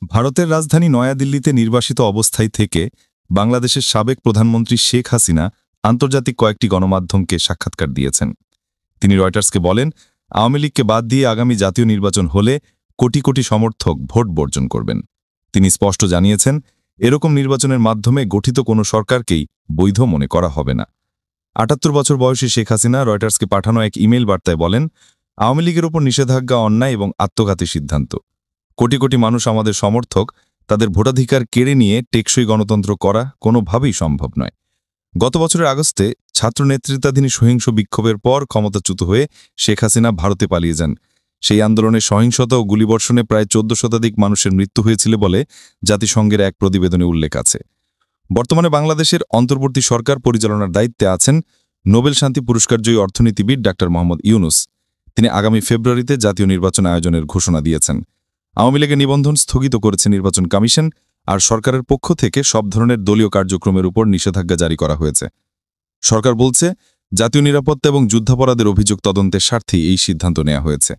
ভারতের রাজধানী নয়াদিল্লিতে নির্বাসিত অবস্থায় থেকে বাংলাদেশের সাবেক প্রধানমন্ত্রী শেখ হাসিনা আন্তর্জাতিক কয়েকটি গণমাধ্যমকে সাক্ষাৎকার দিয়েছেন। তিনি রয়টার্সকে বলেন, আওয়ামী লীগকে বাদ দিয়ে আগামী জাতীয় নির্বাচন হলে কোটি কোটি সমর্থক ভোট বর্জন করবেন। তিনি স্পষ্ট জানিয়েছেন, এরকম নির্বাচনের মাধ্যমে গঠিত কোনো সরকারকেই বৈধ মনে করা হবে না। ৭৮ বছর বয়সী শেখ হাসিনা রয়টার্সকে পাঠানো এক ইমেইল বার্তায় বলেন, আওয়ামী লীগের উপর নিষেধাজ্ঞা অন্যায় এবং আত্মঘাতী সিদ্ধান্ত। কোটি কোটি মানুষ আমাদের সমর্থক, তাদের ভোটাধিকার কেড়ে নিয়ে টেকসই গণতন্ত্র করা কোনোভাবেই সম্ভব নয়। গত বছরের আগস্টে ছাত্র নেতৃত্বাধীন সহিংস বিক্ষোভের পর ক্ষমতাচ্যুত হয়ে শেখ হাসিনা ভারতে পালিয়ে যান। সেই আন্দোলনে সহিংসতা ও গুলিবর্ষণে প্রায় ১৪ শতাধিক মানুষের মৃত্যু হয়েছিল বলে জাতিসংঘের এক প্রতিবেদনে উল্লেখ আছে। বর্তমানে বাংলাদেশের অন্তর্বর্তী সরকার পরিচালনার দায়িত্বে আছেন নোবেল শান্তি পুরস্কারজয়ী অর্থনীতিবিদ ডাক্তার মোহাম্মদ ইউনুস। তিনি আগামী ফেব্রুয়ারিতে জাতীয় নির্বাচন আয়োজনের ঘোষণা দিয়েছেন। আওয়ামী লীগের নিবন্ধন স্থগিত করেছে নির্বাচন কমিশন, আর সরকারের পক্ষ থেকে সব ধরনের দলীয় কার্যক্রমের উপর নিষেধাজ্ঞা জারি করা হয়েছে। সরকার বলছে, জাতীয় নিরাপত্তা এবং যুদ্ধাপরাধের অভিযোগ তদন্তের স্বার্থেই এই সিদ্ধান্ত নেওয়া হয়েছে।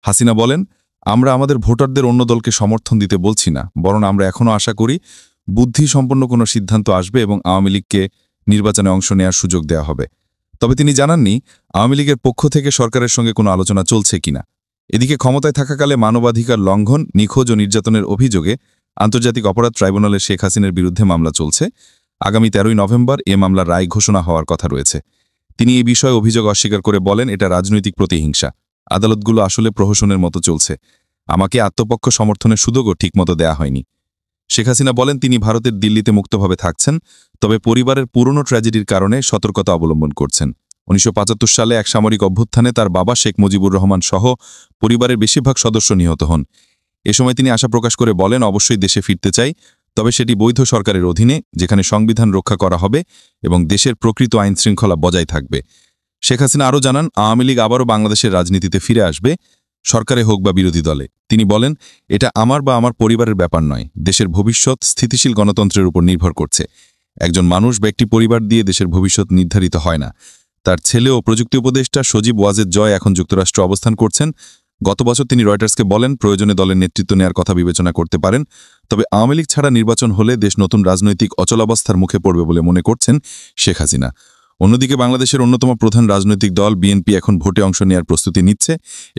হাসিনা বলেন, আমরা আমাদের ভোটারদের অন্য দলকে সমর্থন দিতে বলছি না, বরং আমরা এখনও আশা করি বুদ্ধিসম্পন্ন কোনো সিদ্ধান্ত আসবে এবং আওয়ামী লীগকে নির্বাচনে অংশ নেওয়ার সুযোগ দেওয়া হবে। তবে তিনি জানাননি আওয়ামী লীগের পক্ষ থেকে সরকারের সঙ্গে কোনো আলোচনা চলছে কিনা। এদিকে ক্ষমতায় থাকাকালে মানবাধিকার লঙ্ঘন, নিখোঁজ ও নির্যাতনের অভিযোগে আন্তর্জাতিক অপরাধ ট্রাইব্যুনালে শেখ হাসিনার বিরুদ্ধে মামলা চলছে। আগামী ১৩ নভেম্বর এ মামলার রায় ঘোষণা হওয়ার কথা রয়েছে। তিনি এই বিষয়ে অভিযোগ অস্বীকার করে বলেন, এটা রাজনৈতিক প্রতিহিংসা। আদালতগুলো আসলে প্রহসনের মতো চলছে। আমাকে আত্মপক্ষ সমর্থনের সুযোগও ঠিকমতো দেয়া হয়নি। শেখ হাসিনা বলেন, তিনি ভারতের দিল্লিতে মুক্তভাবে থাকছেন, তবে পরিবারের পুরনো ট্র্যাজেডির কারণে সতর্কতা অবলম্বন করছেন। ১৯৭৫ সালে এক সামরিক অভ্যুত্থানে তার বাবা শেখ মুজিবুর রহমান সহ পরিবারের বেশিরভাগ সদস্য নিহত হন। এ সময় তিনি আশা প্রকাশ করে বলেন, অবশ্যই দেশে ফিরতে চাই, তবে সেটি বৈধ সরকারের অধীনে, যেখানে সংবিধান রক্ষা করা হবে এবং দেশের প্রকৃত আইনশৃঙ্খলা বজায় থাকবে। শেখ হাসিনা আরও জানান, আওয়ামী লীগ আবারও বাংলাদেশের রাজনীতিতে ফিরে আসবে, সরকারে হোক বা বিরোধী দলে। তিনি বলেন, এটা আমার বা আমার পরিবারের ব্যাপার নয়, দেশের ভবিষ্যৎ স্থিতিশীল গণতন্ত্রের উপর নির্ভর করছে। একজন মানুষ বা একটি পরিবার দিয়ে দেশের ভবিষ্যৎ নির্ধারিত হয় না। তার ছেলে ও প্রযুক্তি উপদেষ্টা সজীব ওয়াজেদ জয় এখন যুক্তরাষ্ট্রে অবস্থান করছেন। গত বছর তিনি রয়টার্সকে বলেন, প্রয়োজনে দলের নেতৃত্ব নেয়ার কথা বিবেচনা করতে পারেন, তবে আওয়ামী লীগ ছাড়া নির্বাচন হলে দেশ নতুন রাজনৈতিক অচলাবস্থার মুখে পড়বে বলে মনে করছেন শেখ হাসিনা। অন্যদিকে বাংলাদেশের অন্যতম প্রধান রাজনৈতিক দল বিএনপি এখন ভোটে অংশ নেওয়ার প্রস্তুতি নিচ্ছে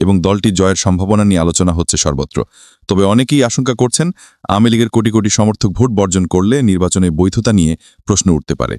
এবং দলটি জয়ের সম্ভাবনা নিয়ে আলোচনা হচ্ছে সর্বত্র। তবে অনেকেই আশঙ্কা করছেন, আওয়ামী লীগের কোটি কোটি সমর্থক ভোট বর্জন করলে নির্বাচনের বৈধতা নিয়ে প্রশ্ন উঠতে পারে।